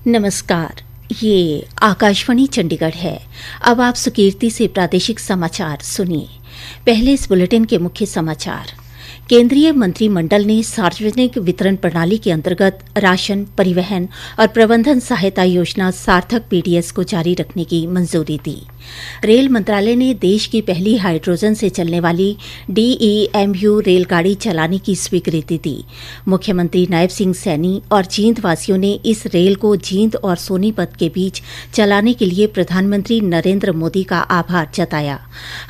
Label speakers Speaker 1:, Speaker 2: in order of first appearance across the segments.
Speaker 1: नमस्कार, ये आकाशवाणी चंडीगढ़ है। अब आप सुकीर्ति से प्रादेशिक समाचार सुनिए। पहले इस बुलेटिन के मुख्य समाचार। केंद्रीय मंत्रिमंडल ने सार्वजनिक वितरण प्रणाली के अंतर्गत राशन, परिवहन और प्रबंधन सहायता योजना सार्थक पीडीएस को जारी रखने की मंजूरी दी। रेल मंत्रालय ने देश की पहली हाइड्रोजन से चलने वाली DEMU रेलगाड़ी चलाने की स्वीकृति दी। मुख्यमंत्री नायब सिंह सैनी और जींद वासियों ने इस रेल को जींद और सोनीपत के बीच चलाने के लिए प्रधानमंत्री नरेंद्र मोदी का आभार जताया।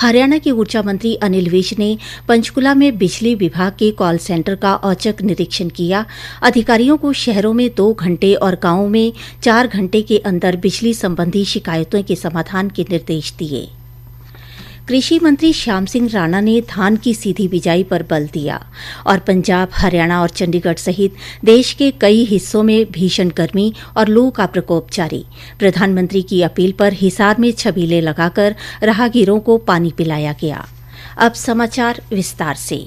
Speaker 1: हरियाणा के ऊर्जा मंत्री अनिल विज ने पंचकुला में बिजली विभाग के कॉल सेंटर का औचक निरीक्षण किया। अधिकारियों को शहरों में 2 घंटे और गांवों में 4 घंटे के अंदर बिजली संबंधी शिकायतों के समाधान के निर्देश दिए। कृषि मंत्री श्याम सिंह राणा ने धान की सीधी बिजाई पर बल दिया और पंजाब, हरियाणा और चंडीगढ़ सहित देश के कई हिस्सों में भीषण गर्मी और लू का प्रकोप जारी। प्रधानमंत्री की अपील पर हिसार में छबीले लगाकर राहगीरों को पानी पिलाया गया। अब समाचार विस्तार से।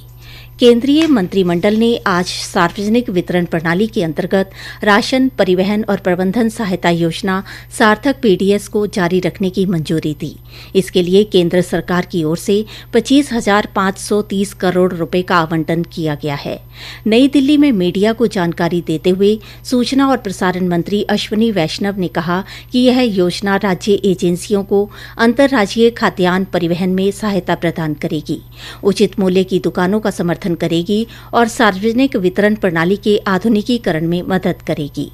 Speaker 1: केंद्रीय मंत्रिमंडल ने आज सार्वजनिक वितरण प्रणाली के अंतर्गत राशन, परिवहन और प्रबंधन सहायता योजना सार्थक पीडीएस को जारी रखने की मंजूरी दी। इसके लिए केंद्र सरकार की ओर से 25,530 करोड़ रुपए का आवंटन किया गया है। नई दिल्ली में मीडिया को जानकारी देते हुए सूचना और प्रसारण मंत्री अश्विनी वैष्णव ने कहा कि यह योजना राज्य एजेंसियों को अंतर्राज्यीय खाद्यान्न परिवहन में सहायता प्रदान करेगी, उचित मूल्य की दुकानों का समर्थन करेगी और सार्वजनिक वितरण प्रणाली के आधुनिकीकरण में मदद करेगी।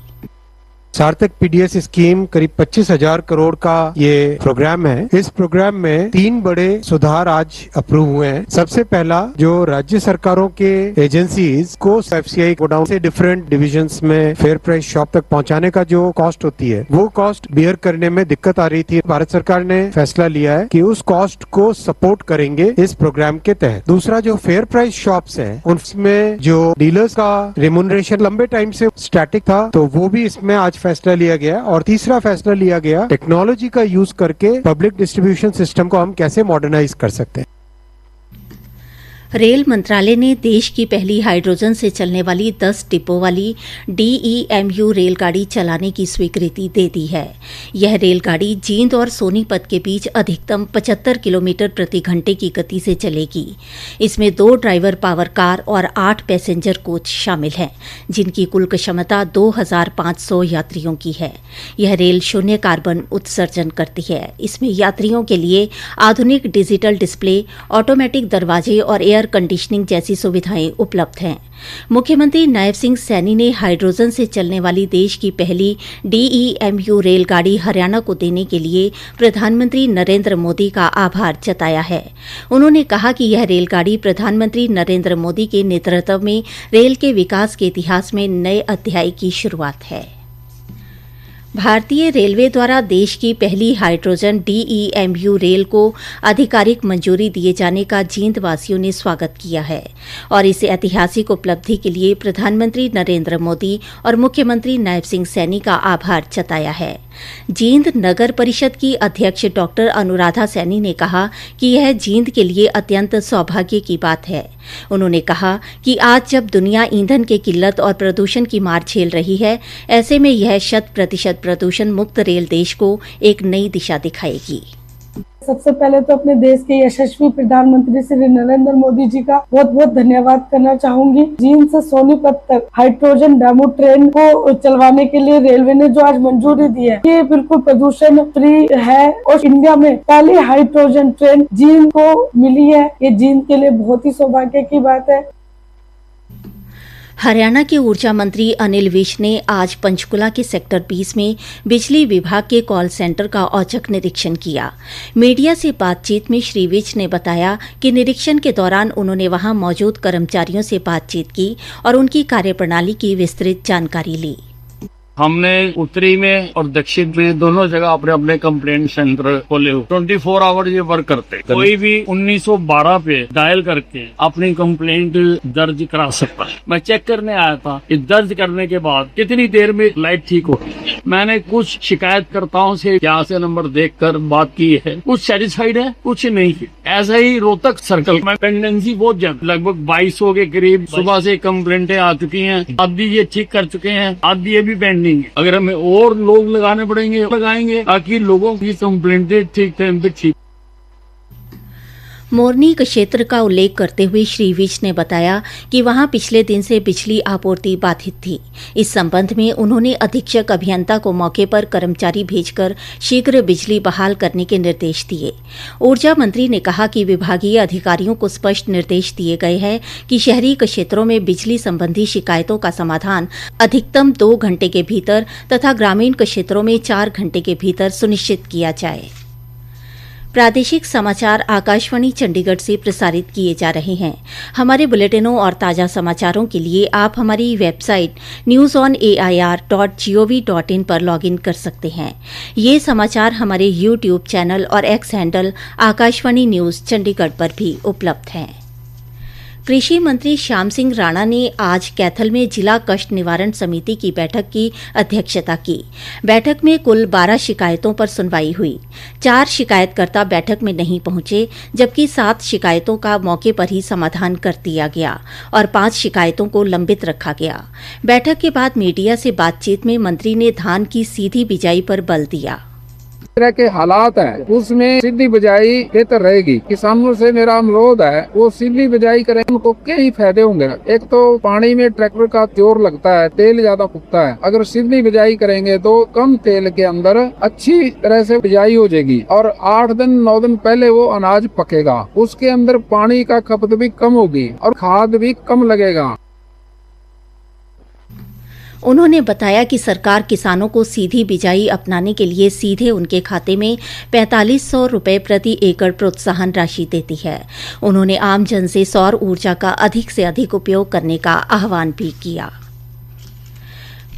Speaker 2: सार्थक पीडीएस स्कीम करीब 25,000 करोड़ का ये प्रोग्राम है। इस प्रोग्राम में 3 बड़े सुधार आज अप्रूव हुए हैं। सबसे पहला, जो राज्य सरकारों के एजेंसीज को एफसीआई गोडाउन से डिफरेंट डिविजन्स में फेयर प्राइस शॉप तक पहुंचाने का जो कॉस्ट होती है, वो कॉस्ट बियर करने में दिक्कत आ रही थी। भारत सरकार ने फैसला लिया है कि उस कॉस्ट को सपोर्ट करेंगे इस प्रोग्राम के तहत। दूसरा, जो फेयर प्राइस शॉप्स हैं, उनमें जो डीलर्स का रेम्यूनरेशन लंबे टाइम से स्टैटिक था, तो वो भी इसमें आज फैसला लिया गया। और तीसरा फैसला लिया गया, टेक्नोलॉजी का यूज करके पब्लिक डिस्ट्रीब्यूशन सिस्टम को हम कैसे मॉडर्नाइज कर सकते हैं।
Speaker 1: रेल मंत्रालय ने देश की पहली हाइड्रोजन से चलने वाली 10 डिब्बों वाली DEMU रेलगाड़ी चलाने की स्वीकृति दे दी है। यह रेलगाड़ी जींद और सोनीपत के बीच अधिकतम 75 किलोमीटर प्रति घंटे की गति से चलेगी। इसमें 2 ड्राइवर पावर कार और 8 पैसेंजर कोच शामिल हैं, जिनकी कुल क्षमता 2,500 यात्रियों की है। यह रेल शून्य कार्बन उत्सर्जन करती है। इसमें यात्रियों के लिए आधुनिक डिजिटल डिस्प्ले, ऑटोमेटिक दरवाजे और एयर कंडीशनिंग जैसी सुविधाएं उपलब्ध हैं। मुख्यमंत्री नायब सिंह सैनी ने हाइड्रोजन से चलने वाली देश की पहली DEMU रेलगाड़ी हरियाणा को देने के लिए प्रधानमंत्री नरेंद्र मोदी का आभार जताया है। उन्होंने कहा कि यह रेलगाड़ी प्रधानमंत्री नरेंद्र मोदी के नेतृत्व में रेल के विकास के इतिहास में नए अध्याय की शुरुआत है। भारतीय रेलवे द्वारा देश की पहली हाइड्रोजन DEMU रेल को आधिकारिक मंजूरी दिए जाने का जींद वासियों ने स्वागत किया है और इस ऐतिहासिक उपलब्धि के लिए प्रधानमंत्री नरेंद्र मोदी और मुख्यमंत्री नायब सिंह सैनी का आभार जताया है। जींद नगर परिषद की अध्यक्ष डॉक्टर अनुराधा सैनी ने कहा कि यह जींद के लिए अत्यंत सौभाग्य की बात है। उन्होंने कहा कि आज जब दुनिया ईंधन की किल्लत और प्रदूषण की मार झेल रही है, ऐसे में यह 100% प्रदूषण मुक्त रेल देश को एक नई दिशा दिखाएगी।
Speaker 3: सबसे पहले तो अपने देश के यशस्वी प्रधानमंत्री श्री नरेंद्र मोदी जी का बहुत बहुत धन्यवाद करना चाहूंगी। जींद से सोनीपत तक हाइड्रोजन डेमो ट्रेन को चलवाने के लिए रेलवे ने जो आज मंजूरी दी है, ये बिल्कुल प्रदूषण फ्री है और इंडिया में पहली हाइड्रोजन ट्रेन जींद को मिली है। ये जींद के लिए बहुत ही सौभाग्य की बात है।
Speaker 1: हरियाणा के ऊर्जा मंत्री अनिल विज ने आज पंचकुला के सेक्टर 20 में बिजली विभाग के कॉल सेंटर का औचक निरीक्षण किया। मीडिया से बातचीत में श्री विज ने बताया कि निरीक्षण के दौरान उन्होंने वहां मौजूद कर्मचारियों से बातचीत की और उनकी कार्यप्रणाली की विस्तृत जानकारी ली।
Speaker 4: हमने उत्तरी में और दक्षिण में दोनों जगह अपने अपने कंप्लेंट सेंटर खोले हुए 24 आवर ये वर्क करते। कोई भी 1912 पे डायल करके अपनी कंप्लेंट दर्ज करा सकता है। मैं चेक करने आया था कि दर्ज करने के बाद कितनी देर में लाइट ठीक होती है। मैंने कुछ शिकायतकर्ताओं से यहाँ से नंबर देखकर बात की है, कुछ सेटिस्फाइड है, कुछ नहीं है। ऐसा ही रोहतक सर्कल में पेंडेंसी बहुत ज्यादा, लगभग 2200 के करीब सुबह से कंप्लेंटें आ चुकी हैं। आधी ये ठीक कर चुके हैं, आधी ये भी पेंडिंग नहीं है। अगर हमें और लोग लगाने पड़ेंगे लगाएंगे ताकि लोगों की कंप्लेंटें ठीक टाइम पे ठीक।
Speaker 1: मोरनी क्षेत्र का उल्लेख करते हुए श्री विज ने बताया कि वहां पिछले दिन से बिजली आपूर्ति बाधित थी। इस संबंध में उन्होंने अधीक्षक अभियंता को मौके पर कर्मचारी भेजकर शीघ्र बिजली बहाल करने के निर्देश दिए। ऊर्जा मंत्री ने कहा कि विभागीय अधिकारियों को स्पष्ट निर्देश दिए गए हैं कि शहरी क्षेत्रों में बिजली संबंधी शिकायतों का समाधान अधिकतम 2 घंटे के भीतर तथा ग्रामीण क्षेत्रों में 4 घंटे के भीतर सुनिश्चित किया जाए। प्रादेशिक समाचार आकाशवाणी चंडीगढ़ से प्रसारित किए जा रहे हैं। हमारे बुलेटिनों और ताज़ा समाचारों के लिए आप हमारी वेबसाइट newsonair.gov.in पर लॉगिन कर सकते हैं। ये समाचार हमारे YouTube चैनल और x handle Akashvani news Chandigarh पर भी उपलब्ध हैं। कृषि मंत्री श्याम सिंह राणा ने आज कैथल में जिला कष्ट निवारण समिति की बैठक की अध्यक्षता की। बैठक में कुल 12 शिकायतों पर सुनवाई हुई। 4 शिकायतकर्ता बैठक में नहीं पहुंचे, जबकि 7 शिकायतों का मौके पर ही समाधान कर दिया गया और 5 शिकायतों को लंबित रखा गया। बैठक के बाद मीडिया से बातचीत में मंत्री ने धान की सीधी बिजाई पर बल दिया।
Speaker 5: तरह के हालात है उसमें सीधी बिजाई बेहतर रहेगी। किसानों से मेरा अनुरोध है वो सीधी बिजाई करें, उनको कई फायदे होंगे। एक तो पानी में ट्रैक्टर का जोर लगता है, तेल ज्यादा फूकता है। अगर सीधी बिजाई करेंगे तो कम तेल के अंदर अच्छी तरह से बिजाई हो जाएगी और 8 दिन 9 दिन पहले वो अनाज पकेगा। उसके अंदर पानी का खपत भी कम होगी और खाद भी कम लगेगा।
Speaker 1: उन्होंने बताया कि सरकार किसानों को सीधी बिजाई अपनाने के लिए सीधे उनके खाते में 4500 रुपये प्रति एकड़ प्रोत्साहन राशि देती है। उन्होंने आम जन से सौर ऊर्जा का अधिक से अधिक उपयोग करने का आह्वान भी किया।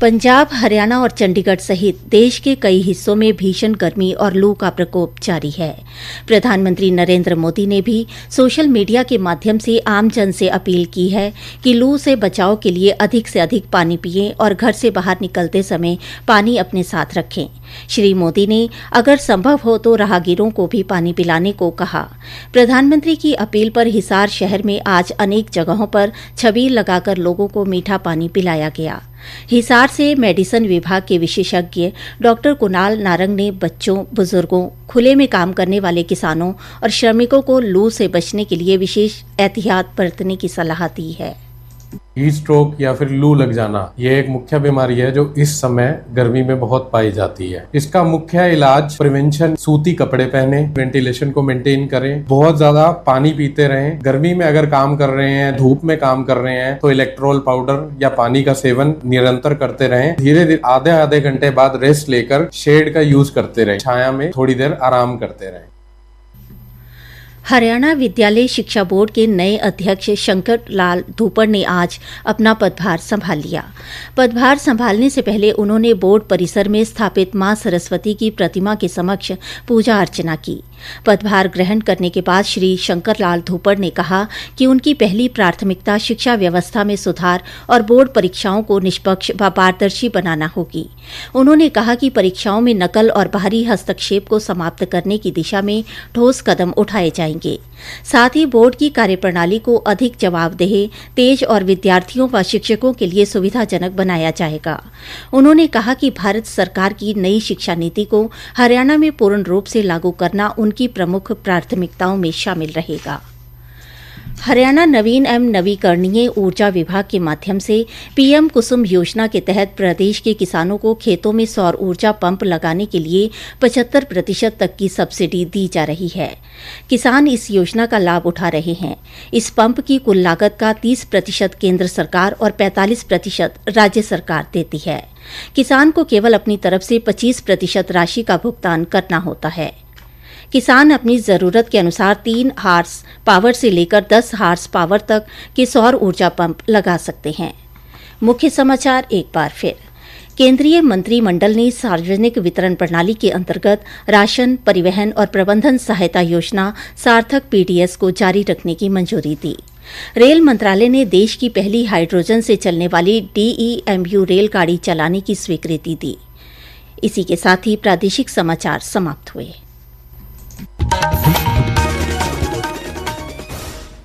Speaker 1: पंजाब, हरियाणा और चंडीगढ़ सहित देश के कई हिस्सों में भीषण गर्मी और लू का प्रकोप जारी है। प्रधानमंत्री नरेंद्र मोदी ने भी सोशल मीडिया के माध्यम से आम जन से अपील की है कि लू से बचाव के लिए अधिक से अधिक पानी पिएं और घर से बाहर निकलते समय पानी अपने साथ रखें। श्री मोदी ने अगर संभव हो तो राहगीरों को भी पानी पिलाने को कहा। प्रधानमंत्री की अपील पर हिसार शहर में आज अनेक जगहों पर छबील लगाकर लोगों को मीठा पानी पिलाया गया। हिसार से मेडिसिन विभाग के विशेषज्ञ डॉक्टर कुणाल नारंग ने बच्चों, बुजुर्गों, खुले में काम करने वाले किसानों और श्रमिकों को लू से बचने के लिए विशेष एहतियात बरतने की सलाह दी है।
Speaker 6: हीट स्ट्रोक या फिर लू लग जाना ये एक मुख्य बीमारी है जो इस समय गर्मी में बहुत पाई जाती है। इसका मुख्य इलाज प्रिवेंशन, सूती कपड़े पहने, वेंटिलेशन को मेंटेन करें, बहुत ज्यादा पानी पीते रहें। गर्मी में अगर काम कर रहे हैं, धूप में काम कर रहे हैं तो इलेक्ट्रोल पाउडर या पानी का सेवन निरंतर करते रहें। धीरे धीरे आधे घंटे बाद रेस्ट लेकर शेड का यूज करते रहें, छाया में थोड़ी देर आराम करते रहें।
Speaker 1: हरियाणा विद्यालय शिक्षा बोर्ड के नए अध्यक्ष शंकर लाल धूपड़ ने आज अपना पदभार संभाल लिया। पदभार संभालने से पहले उन्होंने बोर्ड परिसर में स्थापित मां सरस्वती की प्रतिमा के समक्ष पूजा अर्चना की। पदभार ग्रहण करने के बाद श्री शंकर लाल धूपड़ ने कहा कि उनकी पहली प्राथमिकता शिक्षा व्यवस्था में सुधार और बोर्ड परीक्षाओं को निष्पक्ष व पारदर्शी बनाना होगी। उन्होंने कहा कि परीक्षाओं में नकल और बाहरी हस्तक्षेप को समाप्त करने की दिशा में ठोस कदम उठाए जाएंगे। साथ ही बोर्ड की कार्यप्रणाली को अधिक जवाबदेह, तेज और विद्यार्थियों व शिक्षकों के लिए सुविधाजनक बनाया जाएगा। उन्होंने कहा कि भारत सरकार की नई शिक्षा नीति को हरियाणा में पूर्ण रूप से लागू करना उनकी प्रमुख प्राथमिकताओं में शामिल रहेगा। हरियाणा नवीन एवं नवीकरणीय ऊर्जा विभाग के माध्यम से पीएम कुसुम योजना के तहत प्रदेश के किसानों को खेतों में सौर ऊर्जा पंप लगाने के लिए 75% तक की सब्सिडी दी जा रही है। किसान इस योजना का लाभ उठा रहे हैं। इस पंप की कुल लागत का 30% केंद्र सरकार और 45% राज्य सरकार देती है। किसान को केवल अपनी तरफ से 25% राशि का भुगतान करना होता है। किसान अपनी जरूरत के अनुसार 3 हार्स पावर से लेकर 10 हार्स पावर तक के सौर ऊर्जा पंप लगा सकते हैं। मुख्य समाचार एक बार फिर। केंद्रीय मंत्रिमंडल ने सार्वजनिक वितरण प्रणाली के अंतर्गत राशन, परिवहन और प्रबंधन सहायता योजना सार्थक पीडीएस को जारी रखने की मंजूरी दी। रेल मंत्रालय ने देश की पहली हाइड्रोजन से चलने वाली DEMU रेलगाड़ी चलाने की स्वीकृति दी। इसी के साथ ही प्रादेशिक समाचार समाप्त हुए।